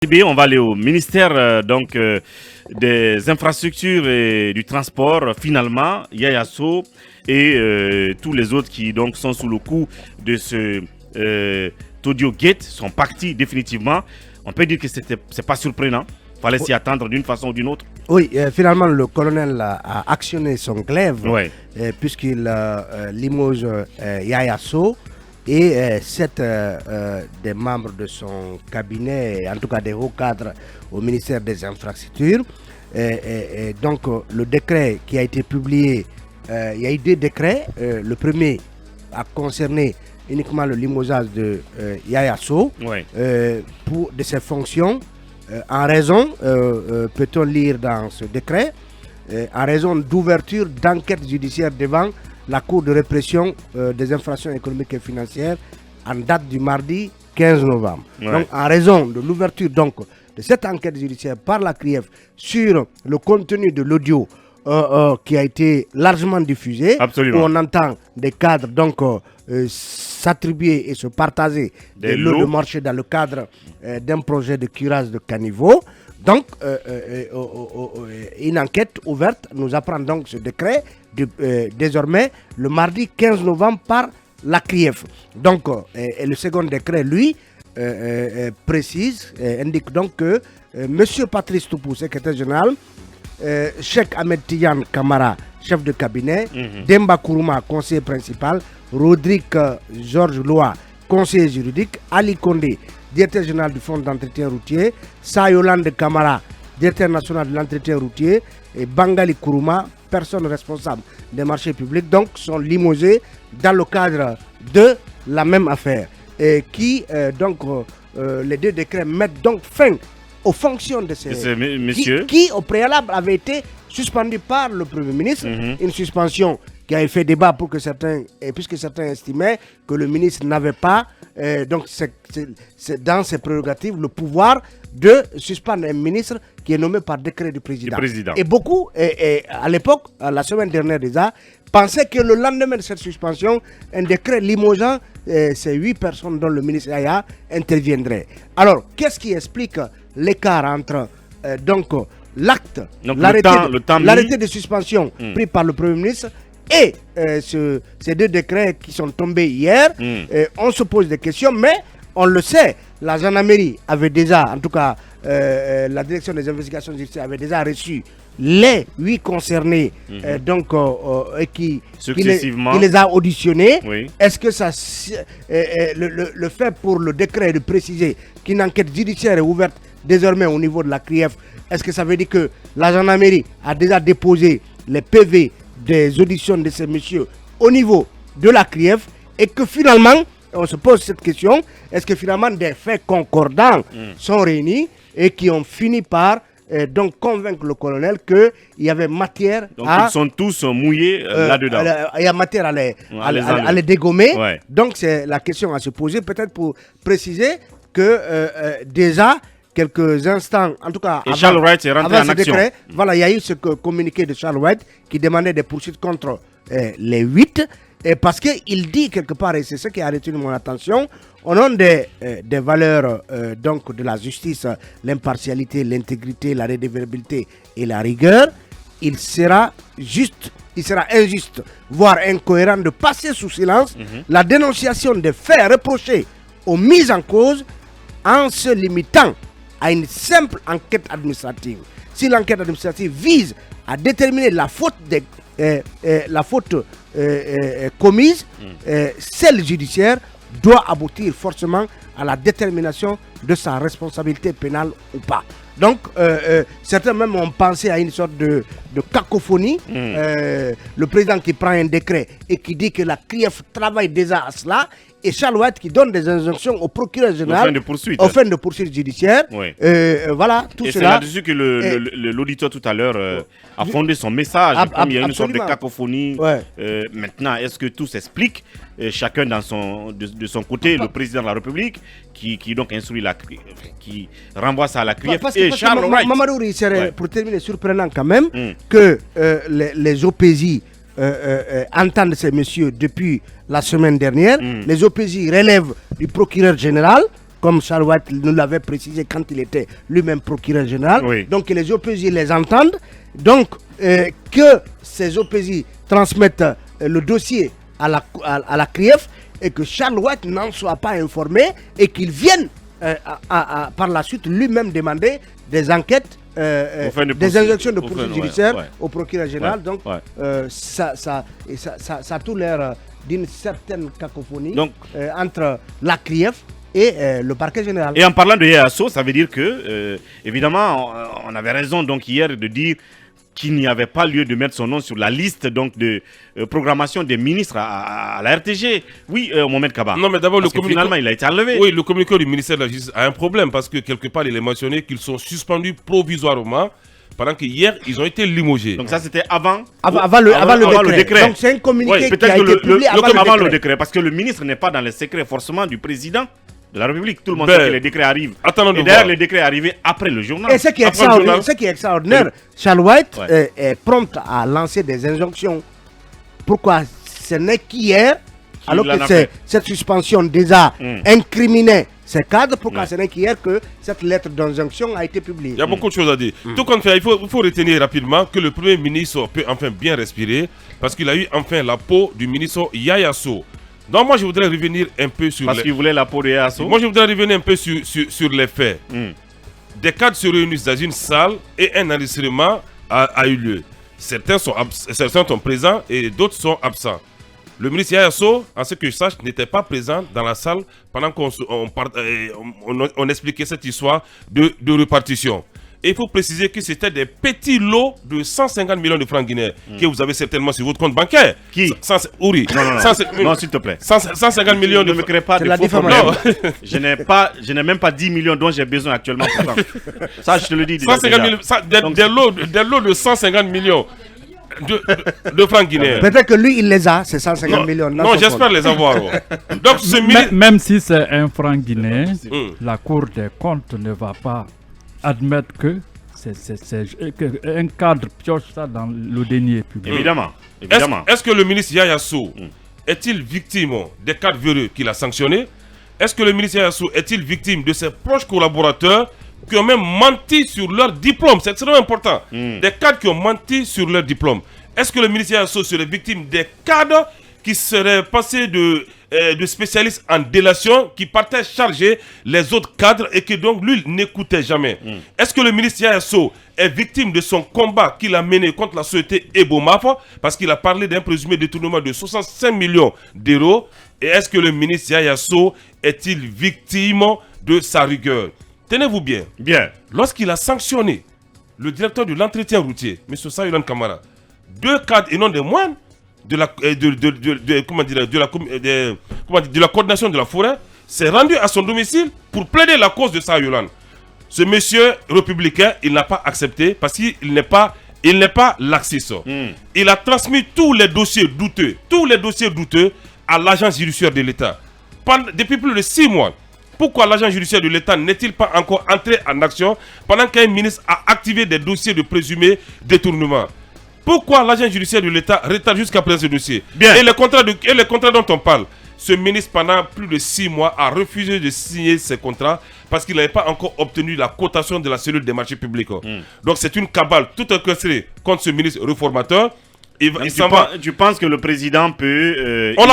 On va aller au ministère des infrastructures et du transport. Finalement, Yaya Sow et tous les autres qui donc sont sous le coup de ce Todio Gate sont partis définitivement. On peut dire que c'est pas surprenant. Il fallait s'y attendre d'une façon ou d'une autre. Oui, finalement, le colonel a actionné son glaive puisqu'il limoge Yaya Sow et 7 des membres de son cabinet, en tout cas des hauts cadres au ministère des Infrastructures. Donc, le décret qui a été publié, il y a eu 2 décrets. Le premier a concerné uniquement le limogeage de Yaya Sow de ses fonctions. En raison, peut-on lire dans ce décret, en raison d'ouverture d'enquête judiciaire devant la Cour de répression des infractions économiques et financières en date du mardi 15 novembre. Donc, en raison de l'ouverture de cette enquête judiciaire par la CRIEF sur le contenu de l'audio qui a été largement diffusé, où on entend des cadres s'attribuer et se partager des lots de marché dans le cadre d'un projet de curage de caniveau. Donc, une enquête ouverte nous apprend donc ce décret désormais le mardi 15 novembre par la CRIEF. Donc, et le second décret, lui, précise, indique donc que M. Patrice Toupou, secrétaire général, Cheikh Ahmed Tidiane Kamara, chef de cabinet, Demba Kourouma, conseiller principal, Rodrigue Georges Loa, conseiller juridique, Ali Kondé, directeur général du fonds d'entretien routier, Sayolande Kamara, directeur national de l'entretien routier, et Bangali Kourouma, personne responsable des marchés publics, donc sont limogés dans le cadre de la même affaire. Et qui, les 2 décrets mettent donc fin aux fonctions de ces messieurs qui, au préalable, avaient été suspendus par le Premier ministre. Une suspension qui a fait débat pour que puisque certains estimaient que le ministre n'avait pas, c'est dans ses prérogatives, le pouvoir de suspendre un ministre qui est nommé par décret du président. Et beaucoup, à l'époque, la semaine dernière déjà, pensaient que le lendemain de cette suspension, un décret limogeant ces 8 personnes dont le ministre Yaya interviendrait. Alors, qu'est-ce qui explique l'écart entre l'acte, l'arrêté de suspension pris par le Premier ministre et ces 2 décrets qui sont tombés hier? On se pose des questions, mais on le sait, la gendarmerie avait déjà, en tout cas la direction des investigations judiciaires avait déjà reçu les 8 concernés et qui les a auditionnés. Est-ce que ça, le fait pour le décret de préciser qu'une enquête judiciaire est ouverte désormais au niveau de la CRIEF, est-ce que ça veut dire que la gendarmerie a déjà déposé les PV des auditions de ces messieurs au niveau de la CRIEF et que finalement, on se pose cette question, est-ce que finalement des faits concordants sont réunis et qui ont fini par convaincre le colonel qu'il y avait matière ils sont tous mouillés là-dedans. Il y a matière à les dégommer. Donc c'est la question à se poser, peut-être pour préciser que déjà, quelques instants, en tout cas, et Charles Wright est rentré en action. Décret, voilà, il y a eu ce communiqué de Charles Wright qui demandait des poursuites contre les 8. Et parce qu'il dit quelque part, et c'est ce qui a retenu mon attention, au nom des valeurs de la justice, l'impartialité, l'intégrité, la redevabilité et la rigueur, il sera injuste, voire incohérent de passer sous silence la dénonciation des faits reprochés aux mises en cause en se limitant à une simple enquête administrative. Si l'enquête administrative vise à déterminer la faute commise, celle judiciaire doit aboutir forcément à la détermination de sa responsabilité pénale ou pas. Donc, certains même ont pensé à une sorte de cacophonie. Le président qui prend un décret et qui dit que la CRIEF travaille déjà à cela, et Charles Wright qui donne des injonctions au procureur général aux fins de poursuite judiciaire. Voilà, tout et cela. C'est là-dessus que l'auditeur tout à l'heure a fondé son message. Comme il y a une sorte de cacophonie. Maintenant, est-ce que tout s'explique, chacun de son côté, le président de la République qui donc instruit qui renvoie ça à la CRIEF et Charles Wright. Mamadou, il serait, pour terminer, surprenant quand même que les OPJ entendent ces messieurs depuis la semaine dernière. Les OPJ relèvent du procureur général comme Charles White nous l'avait précisé quand il était lui-même procureur général. Oui. Donc que les OPJ les entendent. Donc que ces OPJ transmettent le dossier à la CRIEF et que Charles White n'en soit pas informé et qu'il vienne par la suite lui-même demander des enquêtes, des injonctions de poursuite judiciaire au procureur général. Donc ça a tout l'air d'une certaine cacophonie entre la CRIEF et le parquet général. Et en parlant de Yayasso, ça veut dire que, évidemment, on avait raison donc hier de dire qu'il n'y avait pas lieu de mettre son nom sur la liste donc de programmation des ministres à la RTG. Oui, Mohamed Kaba. Non, mais d'abord, finalement, il a été enlevé. Oui, le communiqué du ministère de la Justice a un problème parce que quelque part, il est mentionné qu'ils sont suspendus provisoirement pendant que hier, ils ont été limogés. Donc ça, c'était avant le décret. Donc c'est un communiqué qui a été publié avant le décret. Parce que le ministre n'est pas dans le secret forcément du président de la République. Tout le monde sait que les décrets arrivent. Et d'ailleurs, les décrets arrivent après le journal. Et ce qui est extraordinaire, Charles White est prompt à lancer des injonctions. Pourquoi ce n'est qu'hier, alors que cette suspension déjà incriminait ces cadres, pourquoi ce n'est qu'hier que cette lettre d'injonction a été publiée? Il y a beaucoup de choses à dire. Tout compte fait, il faut retenir rapidement que le Premier ministre peut enfin bien respirer parce qu'il a eu enfin la peau du ministre Yaya Sow. Donc moi je voudrais revenir un peu sur... Parce qu'il voulait la peau de Yasso. Moi je voudrais revenir un peu sur les faits. Des cadres se réunissent dans une salle et un enregistrement a eu lieu. Certains sont présents et d'autres sont absents. Le ministre Yasso, en ce que je sache, n'était pas présent dans la salle pendant qu'on expliquait cette histoire de répartition. Et il faut préciser que c'était des petits lots de 150 millions de francs guinéens que vous avez certainement sur votre compte bancaire. Qui? Ouri. Non, s'il te plaît. 150 millions de francs. Ne me crée pas de faux problèmes. Je n'ai même pas 10 millions dont j'ai besoin actuellement. Ça, je te le dis. 150 millions, des lots de 150 millions. De francs guinéens. Peut-être que lui, il les a, ces 150 millions. Non, j'espère les avoir. Donc, même si c'est un franc guinéen, la Cour des comptes ne va pas admettre que un cadre pioche ça dans le denier public. Évidemment. Est-ce que le ministre Yaya Sow est-il victime des cadres véreux qu'il a sanctionnés? Est-ce que le ministre Yaya Sow est-il victime de ses proches collaborateurs qui ont même menti sur leur diplôme? C'est extrêmement important. Des cadres qui ont menti sur leur diplôme. Est-ce que le ministre Yaya Sow serait victime des cadres qui seraient passés de spécialistes en délation, qui partaient charger les autres cadres et que donc lui n'écoutait jamais? Est-ce que le ministre Yaya Sow est victime de son combat qu'il a mené contre la société Ebomaf parce qu'il a parlé d'un présumé détournement de 65 millions d'euros? Et est-ce que le ministre Yaya Sow est-il victime de sa rigueur? Tenez-vous bien. Lorsqu'il a sanctionné le directeur de l'entretien routier, M. Sayoulan Kamara, 2 cadres et non des moindres de la coordination de la forêt, s'est rendu à son domicile pour plaider la cause de Sayoulan. Ce monsieur républicain, il n'a pas accepté parce qu'il n'est pas laxiste. Il a transmis tous les dossiers douteux à l'agence judiciaire de l'État. Depuis plus de 6 mois. Pourquoi l'agent judiciaire de l'État n'est-il pas encore entré en action pendant qu'un ministre a activé des dossiers de présumé détournement? Pourquoi l'agent judiciaire de l'État retarde jusqu'à présent ce dossier? Et les contrats dont on parle, ce ministre pendant plus de 6 mois a refusé de signer ces contrats parce qu'il n'avait pas encore obtenu la cotation de la cellule des marchés publics. Donc c'est une cabale tout orchestrée contre ce ministre réformateur. Tu penses que le président peut... on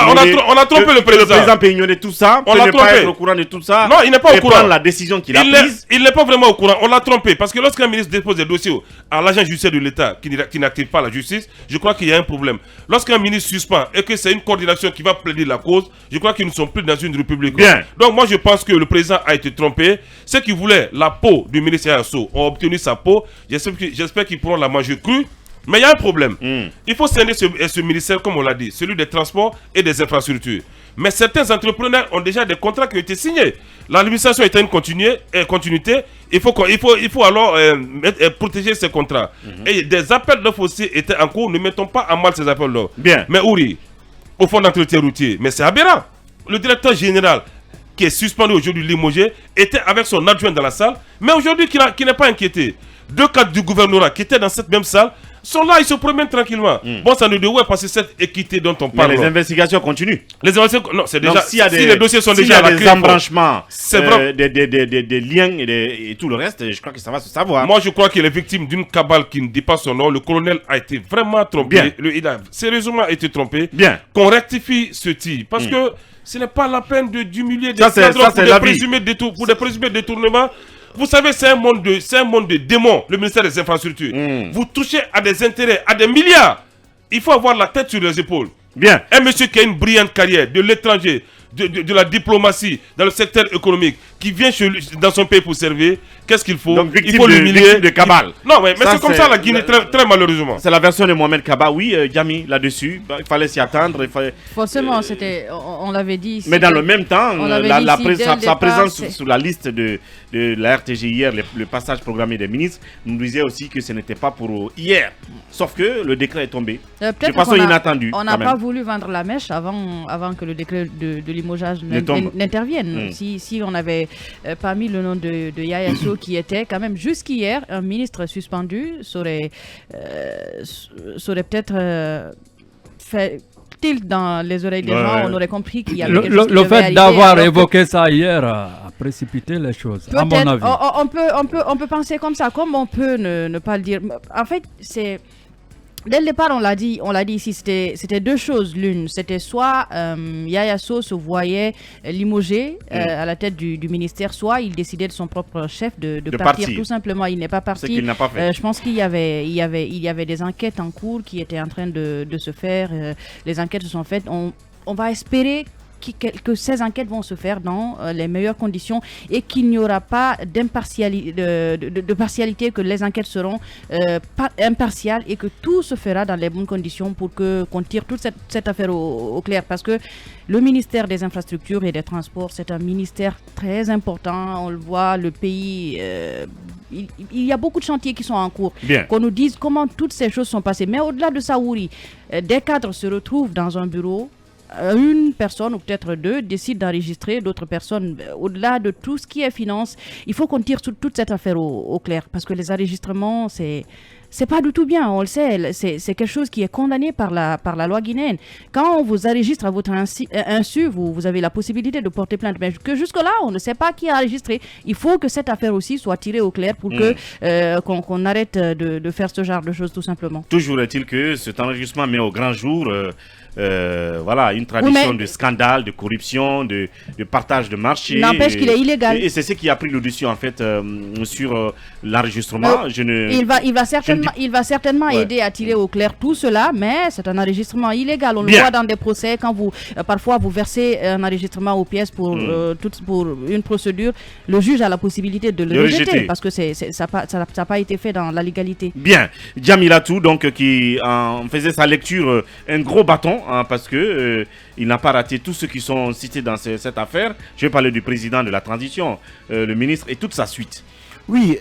a trompé le président. Le président peut ignorer tout ça, peut ne pas être au courant de tout ça. Non, il n'est pas au courant. Prendre la décision qu'il a prise. Il n'est pas vraiment au courant. On l'a trompé. Parce que lorsqu'un ministre dépose des dossiers à l'agent judiciaire de l'État qui n'active pas la justice, je crois qu'il y a un problème. Lorsqu'un ministre suspend et que c'est une coordination qui va plaider la cause, je crois qu'ils ne sont plus dans une république. Donc moi je pense que le président a été trompé. Ceux qui voulaient la peau du ministre Yasso ont obtenu sa peau. J'espère qu'ils pourront la manger crue. Mais il y a un problème. Il faut scinder ce ministère, comme on l'a dit, celui des transports et des infrastructures. Mais certains entrepreneurs ont déjà des contrats qui ont été signés. L'administration est une continuité. Il faut alors protéger ces contrats. Et des appels d'offres aussi étaient en cours. Ne mettons pas à mal ces appels d'offres. Mais Ouri, au fond d'entretien routier, mais c'est aberrant. Le directeur général qui est suspendu aujourd'hui limogé était avec son adjoint dans la salle. Mais aujourd'hui, qui n'est pas inquiété. 2 cadres du gouvernorat qui étaient dans cette même salle sont là, ils se promènent tranquillement. Bon, ça ne doit pas, c'est cette équité dont on parle. Mais les investigations continuent. Les investigations, non, c'est déjà. Si les dossiers sont déjà à la des embranchements, c'est vrai. Des liens et tout le reste, je crois que ça va se savoir. Moi, je crois qu'il est victime d'une cabale qui ne dit pas son nom. Le colonel a été vraiment trompé. Il a sérieusement été trompé. Bien. Qu'on rectifie ce tir. Parce que ce n'est pas la peine d'humilier des cadres pour des présumés détournements. Vous savez, c'est un monde de démons, le ministère des Infrastructures. Vous touchez à des intérêts, à des milliards. Il faut avoir la tête sur les épaules. Bien. Un monsieur qui a une brillante carrière de l'étranger, de la diplomatie, dans le secteur économique, qui vient dans son pays pour servir, qu'est-ce qu'il faut? Donc, il faut l'humilier. De cabale. Non, mais c'est comme ça la Guinée, très malheureusement. C'est la version de Mohamed Kaba, oui, Djami, là-dessus. Il fallait s'y attendre. Forcément, on l'avait dit ici. Mais dans le même temps, sa présence c'est... sur la liste de la RTG hier, le passage programmé des ministres, nous disait aussi que ce n'était pas pour hier. Sauf que le décret est tombé. De façon inattendue. On n'a pas voulu vendre la mèche avant que le décret de limogeage n'intervienne. Si on avait pas mis le nom de Yaya Sow, qui était quand même jusqu'hier un ministre suspendu, ça aurait peut-être fait tilt dans les oreilles des gens, on aurait compris qu'il y avait quelque chose qui le fait arriver, d'avoir évoqué ça hier a précipité les choses, à mon avis. On peut penser comme ça, comme on peut ne pas le dire. En fait, c'est... Dès le départ, on l'a dit ici, c'était 2 choses. L'une, c'était soit Yaya Sow se voyait limogé à la tête du ministère, soit il décidait de son propre chef de partir. Tout simplement. Il n'est pas parti. Ce qu'il n'a pas fait. Je pense qu'il y avait des enquêtes en cours qui étaient en train de se faire. Les enquêtes se sont faites. On va espérer que ces enquêtes vont se faire dans les meilleures conditions et qu'il n'y aura pas d'impartialité, de partialité, que les enquêtes seront impartiales et que tout se fera dans les bonnes conditions pour qu'on tire toute cette affaire au clair. Parce que le ministère des Infrastructures et des Transports, c'est un ministère très important. On le voit, le pays... il y a beaucoup de chantiers qui sont en cours. Bien. Qu'on nous dise comment toutes ces choses sont passées. Mais au-delà de ça, Wouri, des cadres se retrouvent dans un bureau. Une personne ou peut-être 2 décide d'enregistrer d'autres personnes. Au-delà de tout ce qui est finance, il faut qu'on tire toute cette affaire au clair, parce que les enregistrements, c'est pas du tout bien, on le sait, c'est quelque chose qui est condamné par la loi guinéenne. Quand on vous enregistre à votre insu, vous avez la possibilité de porter plainte, mais que jusque-là, on ne sait pas qui a enregistré. Il faut que cette affaire aussi soit tirée au clair pour qu'on arrête de faire ce genre de choses, tout simplement. Toujours est-il que cet enregistrement met au grand jour voilà, une tradition de scandale, de corruption, de partage de marché. N'empêche qu'il est illégal. Et c'est ce qui a pris le dessus en fait sur l'enregistrement. Il va certainement aider à tirer au clair tout cela, mais c'est un enregistrement illégal. On le voit dans des procès quand parfois vous versez un enregistrement aux pièces pour une procédure. Le juge a la possibilité de le rejeter parce que ça n'a pas été fait dans la légalité. Bien, Djamilatou donc qui en faisait sa lecture un gros bâton. Parce que il n'a pas raté tous ceux qui sont cités dans cette affaire. Je vais parler du président de la transition, le ministre et toute sa suite. Oui,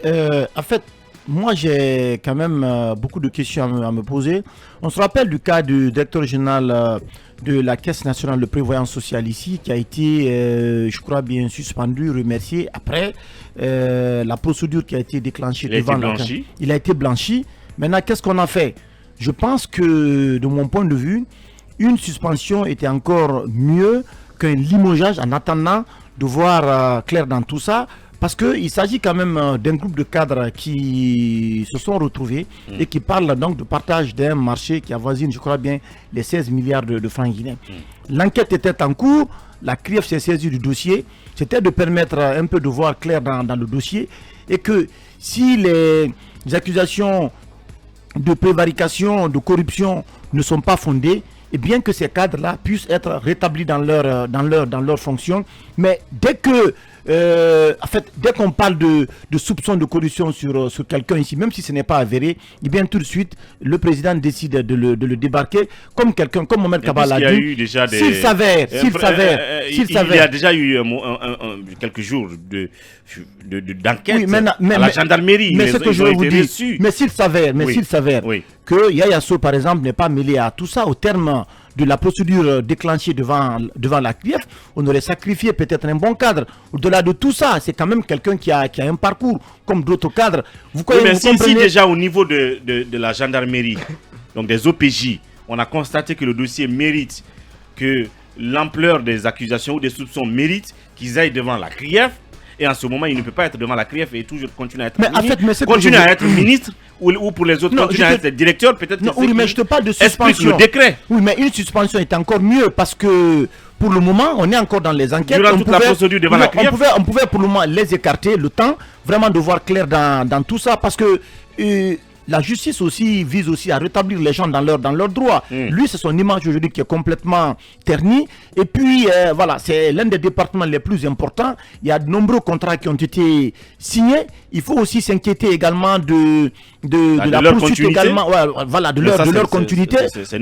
en fait, moi j'ai quand même beaucoup de questions à me poser. On se rappelle du cas du directeur général de la Caisse nationale de prévoyance sociale ici, qui a été, je crois bien, suspendu, remercié. Après, la procédure qui a été déclenchée devant la Caisse, il a été blanchi. Maintenant, qu'est-ce qu'on a fait? Je pense que, de mon point de vue, une suspension était encore mieux qu'un limogeage en attendant de voir clair dans tout ça, parce qu'il s'agit quand même d'un groupe de cadres qui se sont retrouvés et qui parlent donc de partage d'un marché qui avoisine, je crois bien, les 16 milliards de francs guinéens. L'enquête était en cours, la CRIEF s'est saisie du dossier, c'était de permettre un peu de voir clair dans le dossier et que si les accusations de prévarication, de corruption ne sont pas fondées, et bien que ces cadres-là puissent être rétablis dans leur fonction, mais dès que, en fait, dès qu'on parle de soupçons de corruption sur quelqu'un ici, même si ce n'est pas avéré, et bien tout de suite, le président décide de le débarquer comme quelqu'un, comme Mohamed Kaba l'a dit. S'il s'avère, il y a déjà eu quelques jours d'enquête à la gendarmerie. Mais ce que je veux vous dire, mais s'il s'avère que Yaya Sow, par exemple, n'est pas mêlé à tout ça au terme de la procédure déclenchée devant la CRIEF, on aurait sacrifié peut-être un bon cadre. Au-delà de tout ça, c'est quand même quelqu'un qui a un parcours comme d'autres cadres. Vous mais si déjà au niveau de la gendarmerie, donc des OPJ, on a constaté que le dossier mérite, que l'ampleur des accusations ou des soupçons mérite qu'ils aillent devant la CRIEF, et en ce moment, il ne peut pas être devant la CRIEF et toujours continuer à être ministre, ou pour les autres, continuer à être directeur, peut-être. Non, oui, mais je te parle de suspension. Le décret. Oui, mais une suspension est encore mieux parce que pour le moment, on est encore dans les enquêtes. Durant toute la procédure devant la CRIEF. On pouvait pour le moment les écarter, le temps vraiment de voir clair dans tout ça, parce que la justice aussi vise aussi à rétablir les gens dans leurs droits. Lui, c'est son image aujourd'hui qui est complètement ternie. Et puis, voilà, c'est l'un des départements les plus importants. Il y a de nombreux contrats qui ont été signés. Il faut aussi s'inquiéter également de la poursuite également, voilà, de leur continuité.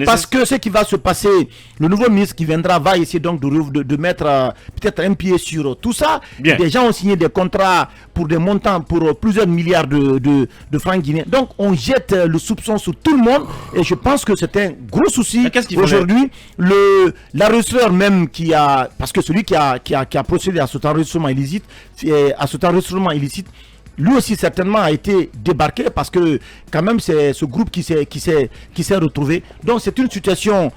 Parce que ce qui va se passer, le nouveau ministre qui viendra va essayer donc de mettre peut-être un pied sur tout ça. Des gens ont signé des contrats pour des montants, pour plusieurs milliards de francs guinéens. Donc, on jette le soupçon sur tout le monde et je pense que c'est un gros souci aujourd'hui. L'enregistreur même parce que celui qui a procédé à cet enregistrement illicite, lui aussi certainement a été débarqué parce que quand même c'est ce groupe qui s'est retrouvé. Donc c'est une situation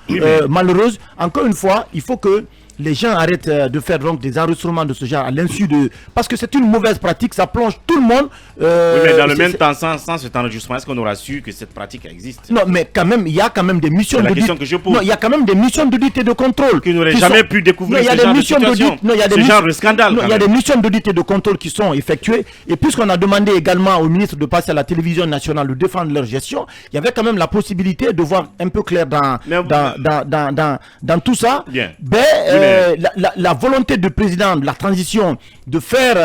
malheureuse. Encore une fois, il faut que les gens arrêtent de faire donc des enregistrements de ce genre à l'insu de... Parce que c'est une mauvaise pratique, ça plonge tout le monde. Oui, mais dans le même temps, sans cet enregistrement, est-ce qu'on aura su que cette pratique existe? Non, mais quand même, il y a quand même des missions d'audit. C'est la question que je pose. Non, il y a quand même des missions d'audit et de contrôle. Qui n'auraient jamais pu découvrir ce genre de situation. Ce genre de scandale. Non, il y a des missions d'audit et de contrôle qui sont effectuées. Et puisqu'on a demandé également au ministre de passer à la télévision nationale de défendre leur gestion, il y avait quand même la possibilité de voir un peu clair dans tout ça. Bien. La volonté du président de la transition de faire,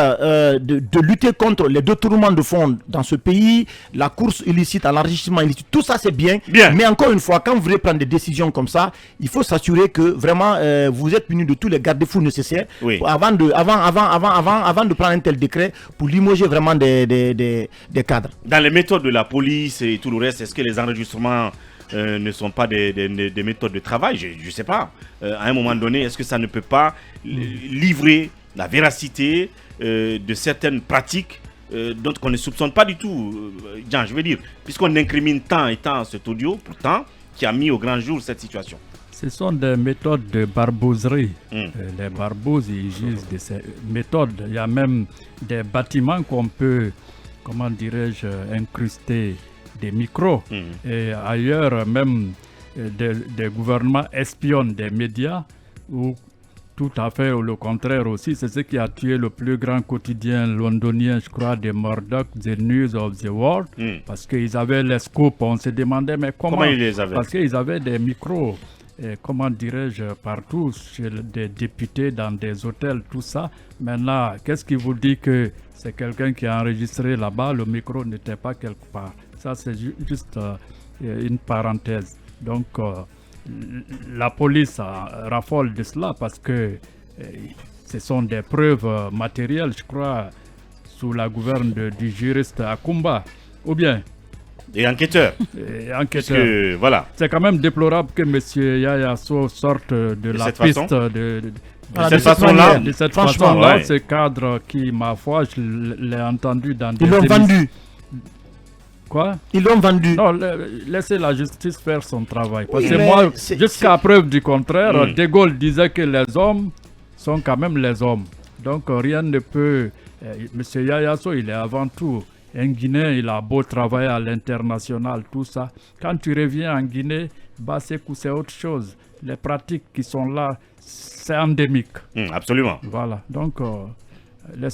de lutter contre les détournements de fonds dans ce pays, la course illicite à l'enrichissement illicite, tout ça c'est bien. Mais encore une fois, quand vous voulez prendre des décisions comme ça, il faut s'assurer que vraiment vous êtes muni de tous les garde-fous nécessaires avant de prendre un tel décret pour limoger vraiment des cadres. Dans les méthodes de la police et tout le reste, est-ce que les enregistrements ne sont pas des méthodes de travail? Je ne sais pas. À un moment donné, est-ce que ça ne peut pas livrer la véracité de certaines pratiques dont on ne soupçonne pas du tout, je veux dire, puisqu'on incrimine tant et tant cet audio, pourtant, qui a mis au grand jour cette situation. Ce sont des méthodes de barbouzerie. Les barbouzes, ils utilisent de ces méthodes. Il y a même des bâtiments qu'on peut, comment dirais-je, incruster des micros. Et ailleurs, même des gouvernements espionnent des médias ou tout à fait le contraire aussi. C'est ce qui a tué le plus grand quotidien londonien, je crois, des Murdoch, The News of the World, parce qu'ils avaient les scoops. On se demandait, mais comment ils les avaient? Parce qu'ils avaient des micros, comment dirais-je, partout, chez des députés, dans des hôtels, tout ça. Maintenant, qu'est-ce qui vous dit que c'est quelqu'un qui a enregistré là-bas, le micro n'était pas quelque part? Ça, c'est juste une parenthèse. Donc, la police raffole de cela parce que ce sont des preuves matérielles, je crois, sous la gouverne du juriste Akumba. Ou bien... Et enquêteur. Que, voilà. C'est quand même déplorable que M. Yaya Sow sorte de la piste de cette façon-là. De cette façon-là, ce cadre qui, ma foi, je l'ai entendu dans des... Ils l'ont vendu. Quoi? Ils l'ont vendu. Non, laissez la justice faire son travail. Parce que moi, jusqu'à preuve du contraire, De Gaulle disait que les hommes sont quand même les hommes. Donc rien ne peut... Monsieur Yaya Sow, il est avant tout un Guinéen, il a beau travailler à l'international, tout ça. Quand tu reviens en Guinée, c'est autre chose. Les pratiques qui sont là, c'est endémique. Absolument. Voilà, donc...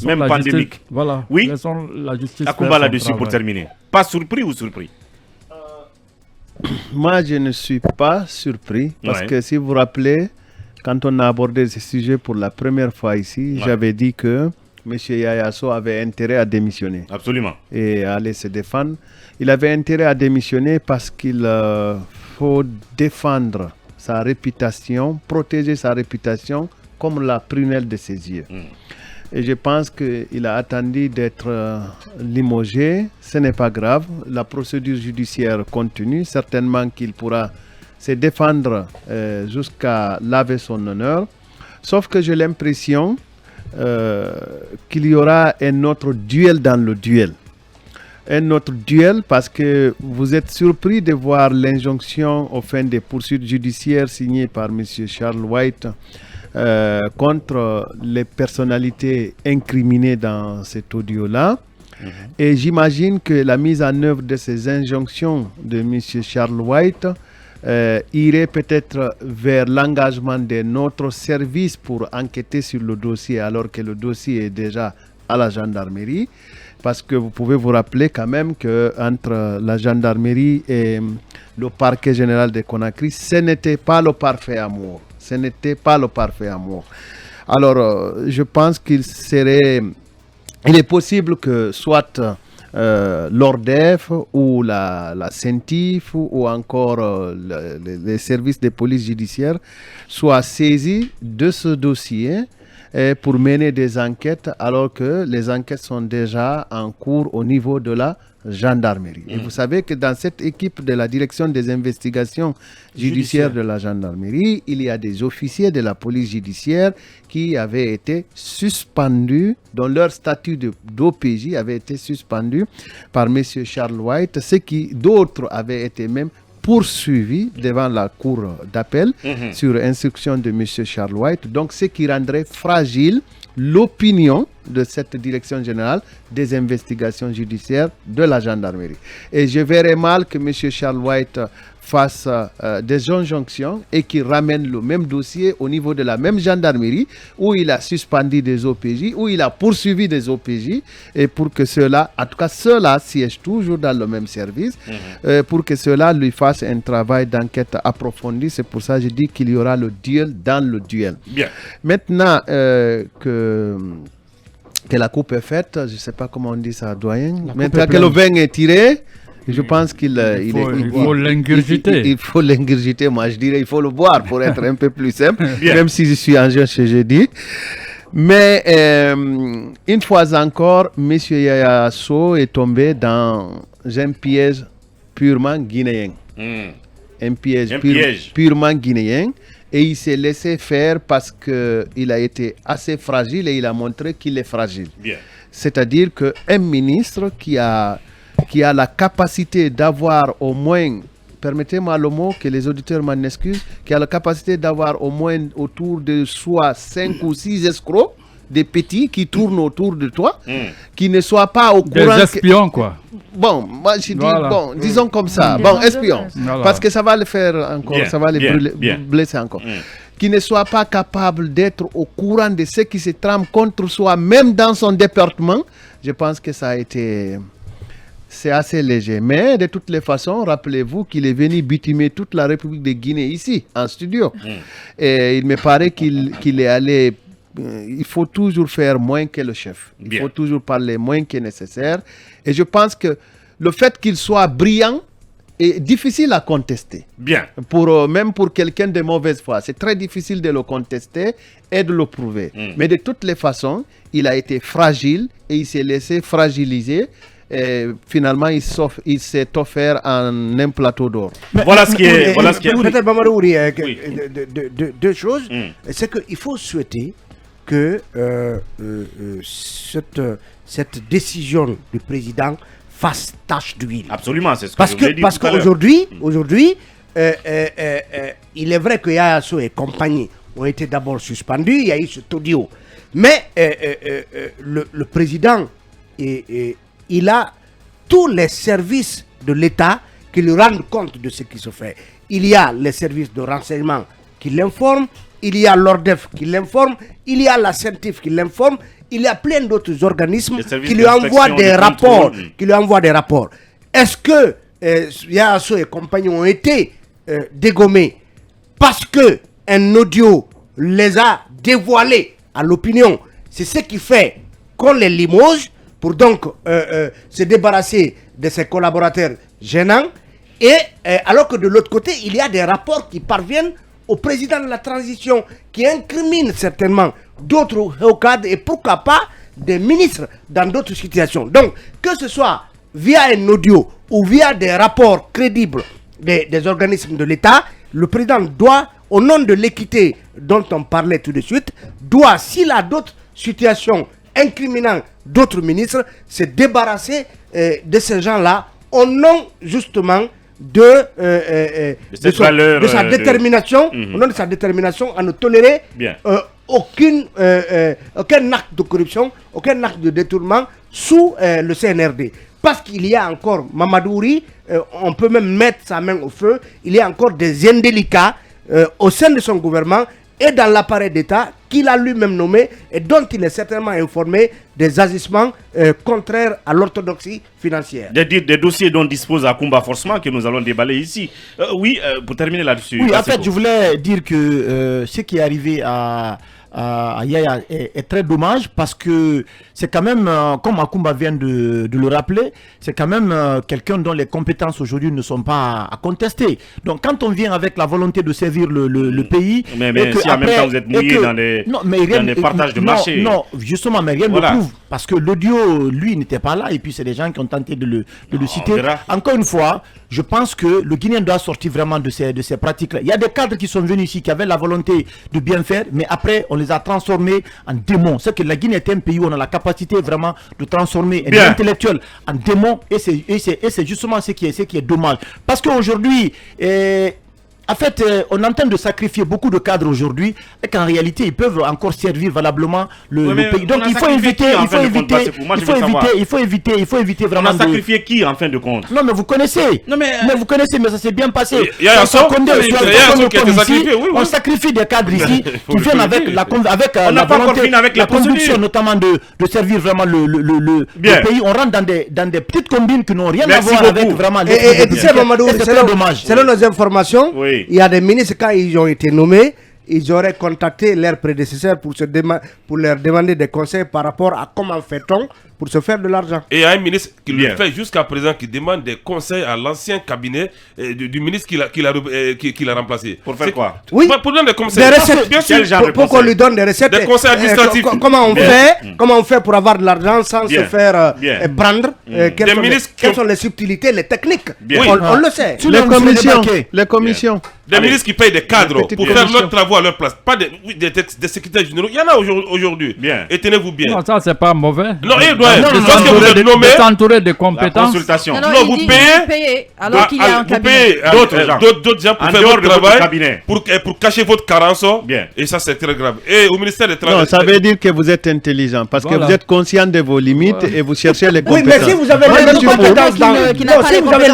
même pandémique. Justice, voilà. Oui. Laissons la justice. Akumba là-dessus pour terminer. Pas surpris ou surpris? Moi, je ne suis pas surpris parce que si vous vous rappelez, quand on a abordé ce sujet pour la première fois ici, j'avais dit que M. Yaya Sow avait intérêt à démissionner. Absolument. Et à aller se défendre. Il avait intérêt à démissionner parce qu'il faut défendre sa réputation, protéger sa réputation comme la prunelle de ses yeux. Et je pense qu'il a attendu d'être limogé. Ce n'est pas grave. La procédure judiciaire continue. Certainement qu'il pourra c'est défendre jusqu'à laver son honneur. Sauf que j'ai l'impression qu'il y aura un autre duel dans le duel. Un autre duel parce que vous êtes surpris de voir l'injonction aux fins des poursuites judiciaires signée par M. Charles White contre les personnalités incriminées dans cet audio-là. Et j'imagine que la mise en œuvre de ces injonctions de M. Charles White irait peut-être vers l'engagement de notre service pour enquêter sur le dossier alors que le dossier est déjà à la gendarmerie. Parce que vous pouvez vous rappeler quand même qu'entre la gendarmerie et le parquet général de Conakry, ce n'était pas le parfait amour. Ce n'était pas le parfait amour. Alors, je pense il est possible que soit l'ORDEF ou la CENTIF ou encore les services de police judiciaire soient saisis de ce dossier pour mener des enquêtes alors que les enquêtes sont déjà en cours au niveau de la gendarmerie. Et vous savez que dans cette équipe de la direction des investigations judiciaires de la gendarmerie, il y a des officiers de la police judiciaire qui avaient été suspendus, dont leur statut d'OPJ avait été suspendu par M. Charles White, d'autres avaient été même poursuivis devant la cour d'appel sur instruction de M. Charles White. Donc, ce qui rendrait fragile l'opinion de cette direction générale des investigations judiciaires de la gendarmerie. Et je verrais mal que M. Charles White fasse des injonctions et qu'il ramène le même dossier au niveau de la même gendarmerie où il a suspendu des OPJ, où il a poursuivi des OPJ, et pour que ceux-là, en tout cas ceux-là siègent toujours dans le même service, pour que ceux-là lui fassent un travail d'enquête approfondi. C'est pour ça que je dis qu'il y aura le duel dans le duel. Bien. Maintenant que la coupe est faite, je ne sais pas comment on dit ça, doyen. Maintenant que le vin est tiré, je pense qu'il faut l'ingurgiter. Il faut l'ingurgiter, moi je dirais il faut le boire pour être un peu plus simple, même si je suis en jeu chez Jeudi. Mais une fois encore, M. Yaya Sow est tombé dans un piège purement guinéen. Un piège purement guinéen. Et il s'est laissé faire parce qu'il a été assez fragile et il a montré qu'il est fragile. C'est-à-dire qu'un ministre qui a la capacité d'avoir au moins, permettez-moi le mot, que les auditeurs m'en excusent, qui a la capacité d'avoir au moins autour de soi 5 ou 6 escrocs, des petits qui tournent autour de toi, qui ne soient pas au courant... Des espions, quoi. Bon, moi je dis, bon, disons comme ça, bon, espions, parce que ça va le faire encore, ça va les blesser encore. Qui ne soient pas capables d'être au courant de ce qui se trame contre soi, même dans son département, je pense que ça a été... C'est assez léger. Mais de toutes les façons, rappelez-vous qu'il est venu bitumer toute la République de Guinée ici, en studio. Et il me paraît qu'il est allé... Il faut toujours faire moins que le chef. Il faut toujours parler moins que nécessaire. Et je pense que le fait qu'il soit brillant est difficile à contester. Même pour quelqu'un de mauvaise foi. C'est très difficile de le contester et de le prouver. Mais de toutes les façons, il a été fragile et il s'est laissé fragiliser. Et finalement, il s'est offert en un plateau d'or. Voilà ce qui est... Peut-être, Mamadou, deux choses. C'est qu'il faut souhaiter que cette décision du président fasse tache d'huile. Absolument, c'est ce que je voulais dire. Parce qu'aujourd'hui, il est vrai que Yaya Sow et compagnie ont été d'abord suspendus, il y a eu cet audio. Mais le président, il a tous les services de l'État qui lui rendent compte de ce qui se fait. Il y a les services de renseignement qui l'informent, il y a l'ORDEF qui l'informe, il y a la CENTIF qui l'informe, il y a plein d'autres organismes qui lui envoient des rapports. Est-ce que Yaya Sow et compagnie ont été dégommés parce qu'un audio les a dévoilés à l'opinion? C'est ce qui fait qu'on les limoge pour donc se débarrasser de ses collaborateurs gênants. Et alors que de l'autre côté, il y a des rapports qui parviennent au président de la transition qui incriminent certainement d'autres hauts cadres et pourquoi pas des ministres dans d'autres situations. Donc, que ce soit via un audio ou via des rapports crédibles des organismes de l'État, le président doit, au nom de l'équité dont on parlait tout de suite, doit, s'il a d'autres situations incriminant d'autres ministres, se débarrasser de ces gens-là au nom justement de sa détermination, au nom de sa détermination à ne tolérer aucun acte de corruption, aucun acte de détournement sous le CNRD. Parce qu'il y a encore, Mamadouri, on peut même mettre sa main au feu, il y a encore des indélicats au sein de son gouvernement et dans l'appareil d'État qu'il a lui-même nommé et dont il est certainement informé des agissements contraires à l'orthodoxie financière. Des dossiers dont dispose Akumba Forcement que nous allons déballer ici. Pour terminer là-dessus. Oui, en fait, je voulais dire que ce qui est arrivé à Yaya est très dommage parce que c'est quand même, comme Akumba vient de le rappeler, c'est quand même quelqu'un dont les compétences aujourd'hui ne sont pas à contester. Donc quand on vient avec la volonté de servir le pays... Mais si en même temps vous êtes mouillé dans les partages de marché... Non, justement, mais rien ne le prouve. Parce que l'audio, lui, n'était pas là et puis c'est des gens qui ont tenté de le citer. Encore une fois, je pense que le Guinéen doit sortir vraiment de ces pratiques-là. Il y a des cadres qui sont venus ici, qui avaient la volonté de bien faire, mais après, on les a transformés en démons. C'est que la Guinée est un pays où on a la capacité vraiment de transformer les intellectuels en démons, et c'est justement ce qui est dommage. Parce qu'aujourd'hui, en fait, on est en train de sacrifier beaucoup de cadres aujourd'hui et qu'en réalité, ils peuvent encore servir valablement le pays. Donc, il faut éviter vraiment. On a sacrifié qui en fin de compte? Non, mais vous connaissez. Mais ça s'est bien passé. Il y a on sacrifie des cadres ici qui viennent avec la conviction notamment de servir vraiment le pays. On rentre dans des petites combines qui n'ont rien à voir avec vraiment les. Et tu sais, Mamadou, selon nos informations, il y a des ministres, quand ils ont été nommés, ils auraient contacté leurs prédécesseurs pour leur demander des conseils par rapport à comment fait-on pour se faire de l'argent. Et il y a un ministre qui le fait jusqu'à présent, qui demande des conseils à l'ancien cabinet du ministre qu'il a remplacé. Pour faire quoi? Oui, pour donner des conseils. Des recettes, bien sûr, pour qu'on lui donne des recettes. Des conseils administratifs. Comment on fait pour avoir de l'argent sans se faire prendre? Quelles sont les subtilités, les techniques? On le sait. Les commissions. Des ministres qui payent des cadres pour faire leurs travaux à leur place. Pas des secrétaires généraux. Il y en a aujourd'hui. Et tenez-vous bien. Non, ça, c'est pas mauvais. Non, il doit lorsque vous êtes nommé, s'entourer de compétences. Non, vous payez. Alors qu'il y a un cabinet. D'autres gens pour faire votre travail, pour cacher votre carence. Et ça, c'est très grave. Et au ministère des Travaux. Non, ça veut dire que vous êtes intelligent parce que vous êtes conscient de vos limites et vous cherchez les compétences. Oui, mais si vous avez les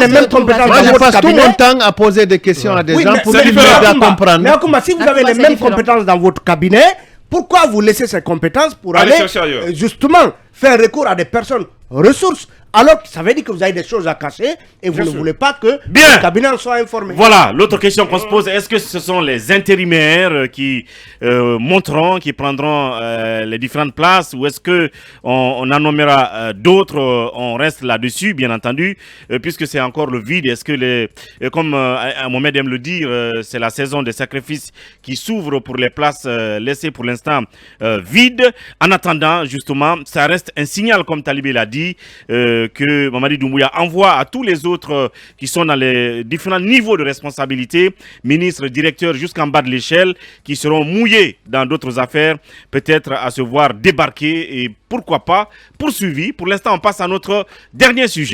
mêmes compétences moi, je passe tout mon temps à poser des questions à des gens pour qu'ils m'aident à comprendre. Mais comment, si vous avez les mêmes compétences dans votre cabinet, pourquoi vous laissez ces compétences pour aller justement faire recours à des personnes ressources, alors que ça veut dire que vous avez des choses à cacher et vous ne voulez pas que le cabinet en soit informé. Voilà, l'autre question qu'on se pose, est-ce que ce sont les intérimaires qui monteront, qui prendront les différentes places, ou est-ce que on en nommera d'autres, on reste là-dessus, bien entendu, puisque c'est encore le vide. Est-ce que comme Mohamed aime le dire, c'est la saison des sacrifices qui s'ouvre pour les places laissées pour l'instant vides. En attendant, justement, ça reste un signal, comme Talibé l'a dit, que Mamadi Doumbouya envoie à tous les autres qui sont dans les différents niveaux de responsabilité, ministres, directeurs, jusqu'en bas de l'échelle, qui seront mouillés dans d'autres affaires, peut-être à se voir débarquer et pourquoi pas poursuivis. Pour l'instant, on passe à notre dernier sujet.